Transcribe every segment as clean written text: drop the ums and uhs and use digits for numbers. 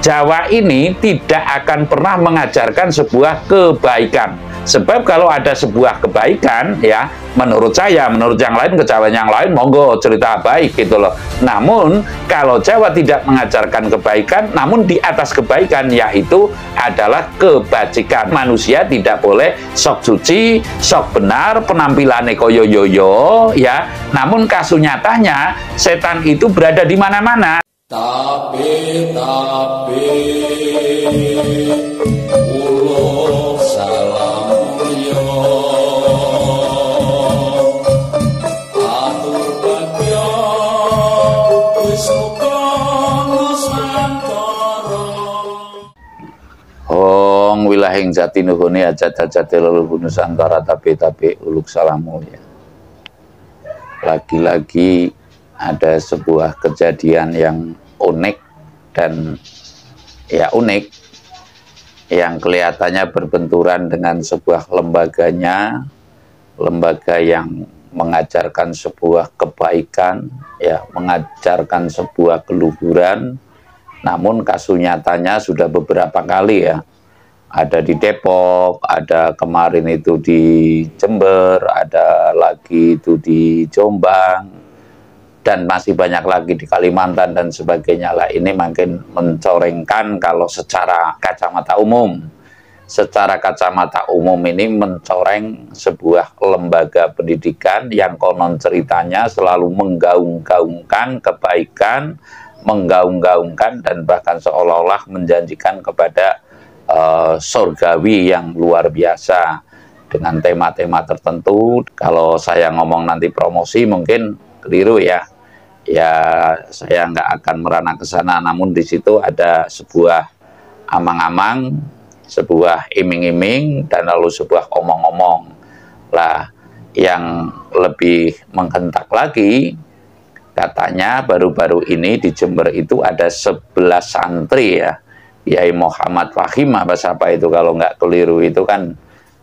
Jawa ini tidak akan pernah mengajarkan sebuah kebaikan. Sebab kalau ada sebuah kebaikan, ya, menurut saya, menurut yang lain, kejawen yang lain, monggo cerita baik gitu loh. Namun, kalau Jawa tidak mengajarkan kebaikan, namun di atas kebaikan, yaitu adalah kebajikan. Manusia tidak boleh sok suci, sok benar, penampilannya koyo yoyo, ya. Namun kasunyatanya, setan itu berada di mana-mana. Tapi ulo salam yo atur bagyo wis muga nusantara. Hong wilahing jati nuhune ajat-ajate leluhur Nusantara tapi uluk salamu ya. Lagi-lagi ada sebuah kejadian yang unik dan ya unik yang kelihatannya berbenturan dengan sebuah lembaganya, lembaga yang mengajarkan sebuah kebaikan, ya, mengajarkan sebuah keluhuran. Namun kasunyatanya sudah beberapa kali ya, ada di Depok, ada kemarin itu di Jember, ada lagi itu di Jombang, dan masih banyak lagi di Kalimantan dan sebagainya lah. Ini makin mencorengkan kalau secara kacamata umum. Secara kacamata umum ini mencoreng sebuah lembaga pendidikan yang konon ceritanya selalu menggaung-gaungkan kebaikan, menggaung-gaungkan dan bahkan seolah-olah menjanjikan kepada surgawi yang luar biasa dengan tema-tema tertentu. Kalau saya ngomong nanti promosi mungkin keliru ya. Ya, saya nggak akan merana ke sana, namun di situ ada sebuah amang-amang, sebuah iming-iming, dan lalu sebuah omong-omong. Lah, yang lebih menghentak lagi, katanya baru-baru ini di Jember itu ada 11 santri ya, Yai Muhammad Fahim, apa itu kalau nggak keliru, itu kan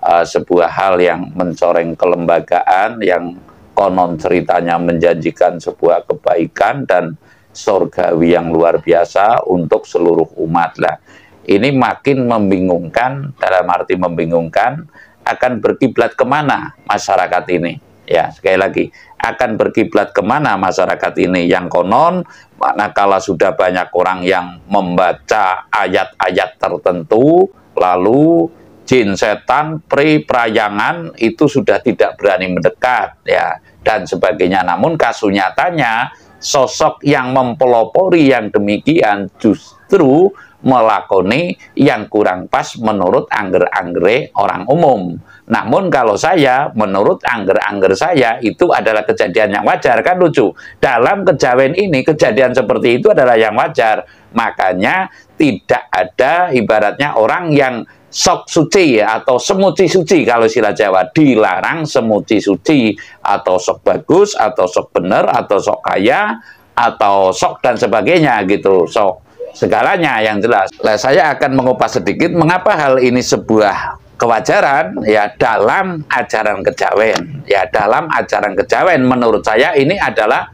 sebuah hal yang mencoreng kelembagaan, yang konon ceritanya menjanjikan sebuah kebaikan dan surgawi yang luar biasa untuk seluruh umat lah. Ini makin membingungkan, dalam arti membingungkan, akan berkiblat kemana masyarakat ini? Ya, sekali lagi, akan berkiblat kemana masyarakat ini? Yang konon, manakala sudah banyak orang yang membaca ayat-ayat tertentu, lalu jin, setan, perayangan itu sudah tidak berani mendekat, ya, dan sebagainya. Namun kasunyatanya sosok yang mempelopori yang demikian justru melakoni yang kurang pas menurut angger-anggere orang umum. Namun kalau saya, menurut angger-angger saya, itu adalah kejadian yang wajar. Kan lucu, dalam kejawen ini kejadian seperti itu adalah yang wajar. Makanya tidak ada ibaratnya orang yang sok suci atau semuci suci, kalau istilah Jawa dilarang semuci suci atau sok bagus atau sok benar atau sok kaya atau sok dan sebagainya gitu, sok segalanya yang jelas. Nah, saya akan mengupas sedikit mengapa hal ini sebuah kewajaran ya dalam ajaran kejawen. Ya, dalam ajaran kejawen menurut saya ini adalah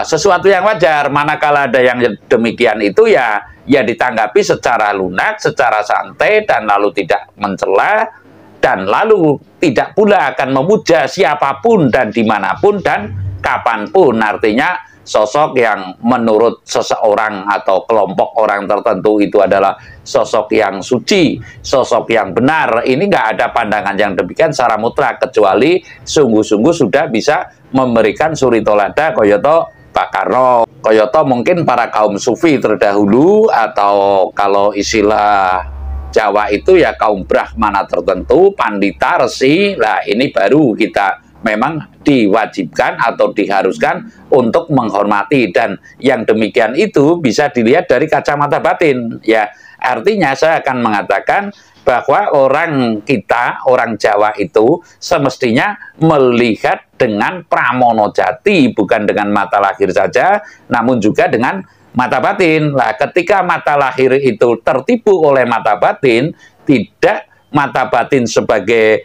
sesuatu yang wajar. Manakala ada yang demikian itu ya ditanggapi secara lunak, secara santai, dan lalu tidak mencela, dan lalu tidak pula akan memuja siapapun dan dimanapun dan kapanpun. Artinya sosok yang menurut seseorang atau kelompok orang tertentu itu adalah sosok yang suci, sosok yang benar. Ini nggak ada pandangan yang demikian secara mutlak, kecuali sungguh-sungguh sudah bisa memberikan suri tolada koyoto Pak Karno, koyoto mungkin para kaum sufi terdahulu, atau kalau istilah Jawa itu ya kaum brahmana tertentu, pandita, resi. Lah ini baru kita memang diwajibkan atau diharuskan untuk menghormati, dan yang demikian itu bisa dilihat dari kacamata batin ya. Artinya saya akan mengatakan bahwa orang kita, orang Jawa itu semestinya melihat dengan pramono jati, bukan dengan mata lahir saja, namun juga dengan mata batin. Lah, ketika mata lahir itu tertipu oleh mata batin, tidak mata batin sebagai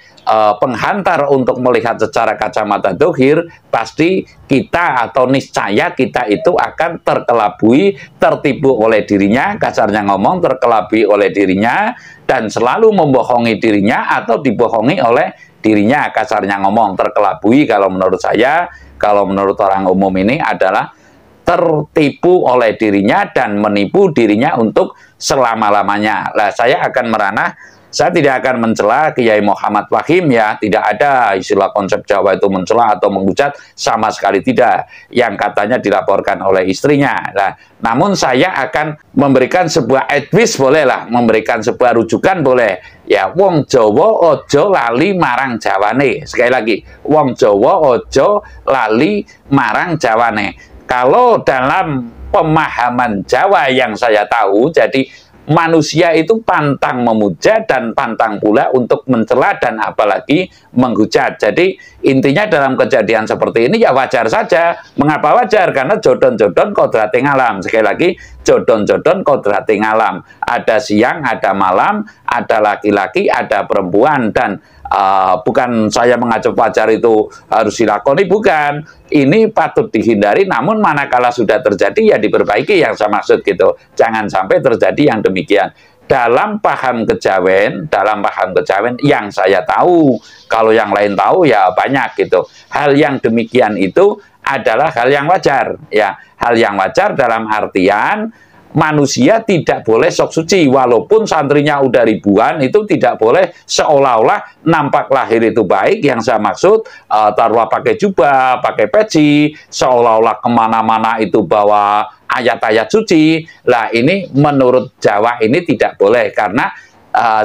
penghantar untuk melihat secara kacamata dohir, pasti kita atau niscaya kita itu akan terkelabui, tertipu oleh dirinya, kasarnya ngomong terkelabui oleh dirinya, dan selalu membohongi dirinya atau dibohongi oleh dirinya, kasarnya ngomong terkelabui. Kalau menurut saya, kalau menurut orang umum ini adalah tertipu oleh dirinya dan menipu dirinya untuk selama-lamanya. Lah, saya akan meranah, saya tidak akan mencela Kiai Muhammad Fahim ya, tidak ada istilah konsep Jawa itu mencela atau menghujat, sama sekali tidak, yang katanya dilaporkan oleh istrinya. Nah, namun saya akan memberikan sebuah advice, boleh lah, memberikan sebuah rujukan boleh. Ya, wong Jawa ojo lali marang Jawane. Sekali lagi, wong Jawa ojo lali marang Jawane. Kalau dalam pemahaman Jawa yang saya tahu, jadi manusia itu pantang memuja dan pantang pula untuk mencela dan apalagi menghujat. Jadi intinya dalam kejadian seperti ini ya wajar saja. Mengapa wajar? Karena jodon-jodon kodrate ngalam. Sekali lagi, jodon-jodon kodrate ngalam. Ada siang, ada malam, ada laki-laki, ada perempuan. Dan bukan saya mengajak wajar itu harus dilakoni, bukan. Ini patut dihindari, namun manakala sudah terjadi ya diperbaiki, yang saya maksud gitu. Jangan sampai terjadi yang demikian. Dalam paham kejawen yang saya tahu, kalau yang lain tahu ya banyak gitu. Hal yang demikian itu adalah hal yang wajar, ya. Hal yang wajar dalam artian manusia tidak boleh sok suci, walaupun santrinya udah ribuan, itu tidak boleh seolah-olah nampak lahir itu baik. Yang saya maksud, taruhlah pakai jubah, pakai peci, seolah-olah kemana-mana itu bawa ayat-ayat suci. Lah, ini menurut Jawa ini tidak boleh, karena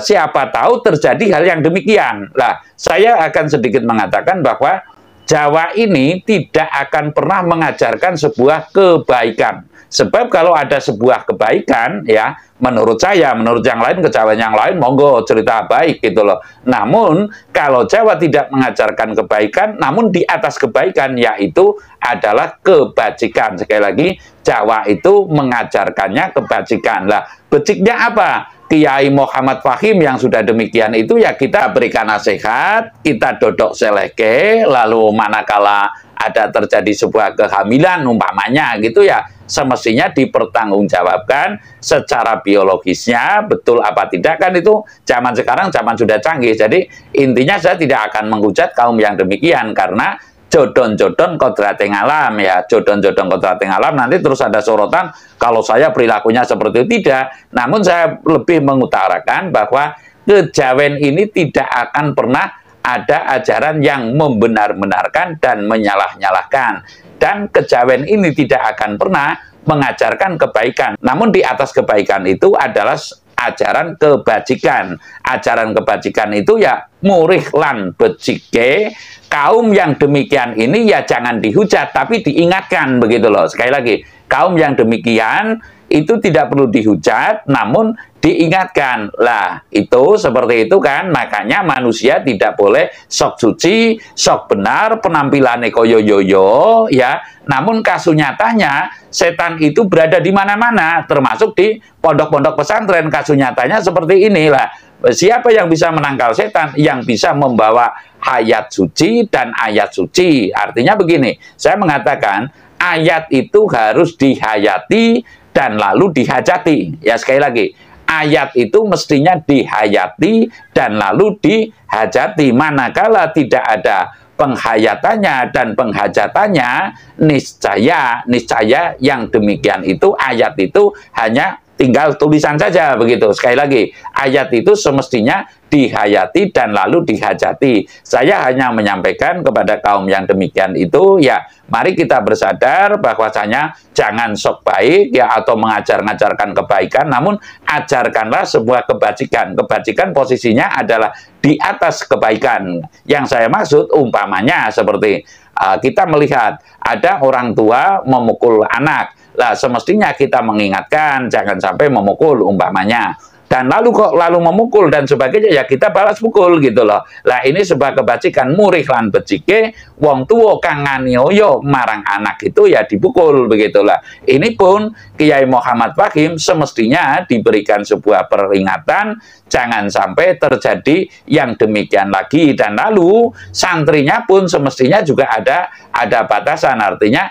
siapa tahu terjadi hal yang demikian. Lah, saya akan sedikit mengatakan bahwa Jawa ini tidak akan pernah mengajarkan sebuah kebaikan. Sebab kalau ada sebuah kebaikan, ya, menurut saya, menurut yang lain, kejawen yang lain, monggo cerita baik gitu loh. Namun, kalau Jawa tidak mengajarkan kebaikan, namun di atas kebaikan, yaitu adalah kebajikan. Sekali lagi, Jawa itu mengajarkannya kebajikan. Lah, beciknya apa? Kiai Muhammad Fahim yang sudah demikian itu ya kita berikan nasihat, kita dodok seleke, lalu manakala ada terjadi sebuah kehamilan umpamanya gitu ya, semestinya dipertanggungjawabkan secara biologisnya, betul apa tidak, kan itu zaman sekarang zaman sudah canggih. Jadi intinya saya tidak akan menghujat kaum yang demikian, karena jodon-jodon kodrate ngalam ya, jodon-jodon kodrate ngalam. Nanti terus ada sorotan kalau saya perilakunya seperti itu, tidak. Namun saya lebih mengutarakan bahwa kejawen ini tidak akan pernah ada ajaran yang membenar-benarkan dan menyalah-nyalahkan. Dan kejawen ini tidak akan pernah mengajarkan kebaikan. Namun di atas kebaikan itu adalah ajaran kebajikan. Ajaran kebajikan itu ya murih lan becike. Kaum yang demikian ini ya jangan dihujat, tapi diingatkan, begitu loh. Sekali lagi, kaum yang demikian itu tidak perlu dihujat, namun diingatkan. Lah, itu seperti itu kan. Makanya manusia tidak boleh sok suci, sok benar, penampilannya koyo yoyo, ya. Namun kasus nyatanya setan itu berada di mana-mana, termasuk di pondok-pondok pesantren. Kasus nyatanya seperti inilah. Siapa yang bisa menangkal setan? Yang bisa membawa ayat suci dan ayat suci. Artinya begini, saya mengatakan ayat itu harus dihayati dan lalu dihajati. Ya, sekali lagi, ayat itu mestinya dihayati dan lalu dihajati. Manakala tidak ada penghayatannya dan penghajatannya, niscaya yang demikian itu ayat itu hanya tinggal tulisan saja, begitu. Sekali lagi, ayat itu semestinya dihayati dan lalu dihajati. Saya hanya menyampaikan kepada kaum yang demikian itu, ya, mari kita bersadar bahwasanya jangan sok baik ya atau mengajarkan kebaikan, namun ajarkanlah sebuah kebajikan. Kebajikan posisinya adalah di atas kebaikan. Yang saya maksud umpamanya seperti kita melihat ada orang tua memukul anak. Lah, semestinya kita mengingatkan jangan sampai memukul umpamanya. dan lalu kok memukul dan sebagainya, ya kita balas pukul gitu loh. Lah ini sebuah kebajikan murih lan becike wong tuwa kang nganiaya marang anak itu ya dipukul begitulah. Ini pun Kiai Muhammad Fahim semestinya diberikan sebuah peringatan jangan sampai terjadi yang demikian lagi, dan lalu santrinya pun semestinya juga ada batasan, artinya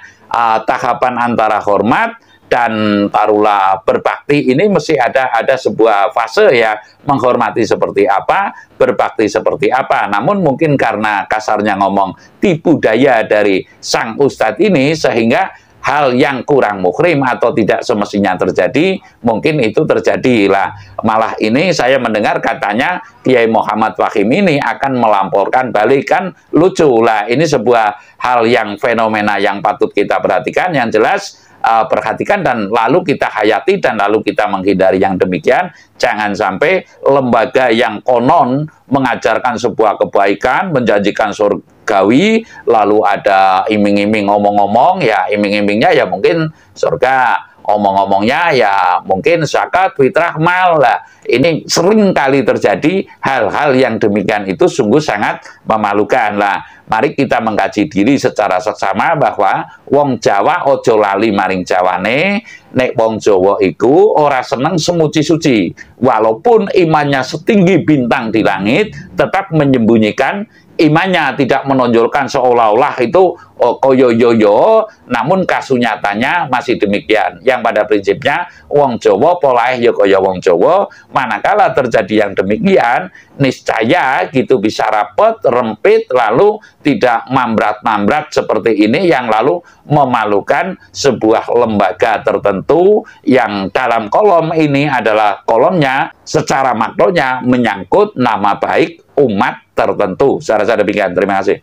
tahapan antara hormat dan taruhlah berbakti ini mesti ada sebuah fase ya, menghormati seperti apa, berbakti seperti apa. Namun mungkin karena kasarnya ngomong tipu daya dari sang ustadz ini sehingga hal yang kurang muhrim atau tidak semestinya terjadi, mungkin itu terjadi lah. Malah ini saya mendengar katanya Kiai Muhammad Fahim ini akan melamporkan balik, kan lucu lah. Ini sebuah hal yang fenomena yang patut kita perhatikan, yang jelas perhatikan dan lalu kita hayati dan lalu kita menghindari yang demikian. Jangan sampai lembaga yang konon mengajarkan sebuah kebaikan, menjanjikan surgawi, lalu ada iming-iming ngomong-ngomong, ya iming-imingnya ya mungkin surga, omong-omongnya ya mungkin zakat, fitrah, mal lah. Ini sering kali terjadi hal-hal yang demikian, itu sungguh sangat memalukan lah. Mari kita mengkaji diri secara seksama bahwa wong Jawa ojo lali maring Jawane, nek wong Jawa iku ora seneng semuci-suci. Walaupun imannya setinggi bintang di langit, tetap menyembunyikan imannya, tidak menonjolkan seolah-olah itu koyo-yoyo, namun kasunyatanya masih demikian. Yang pada prinsipnya wong Jawa polahe ya kaya wong Jawa, manakala terjadi yang demikian niscaya gitu bisa rapet, rempit, lalu tidak mambrat-mambrat seperti ini yang lalu memalukan sebuah lembaga tertentu yang dalam kolom ini adalah kolomnya secara makronya menyangkut nama baik umat tertentu. Saya rasa demikian. Terima kasih.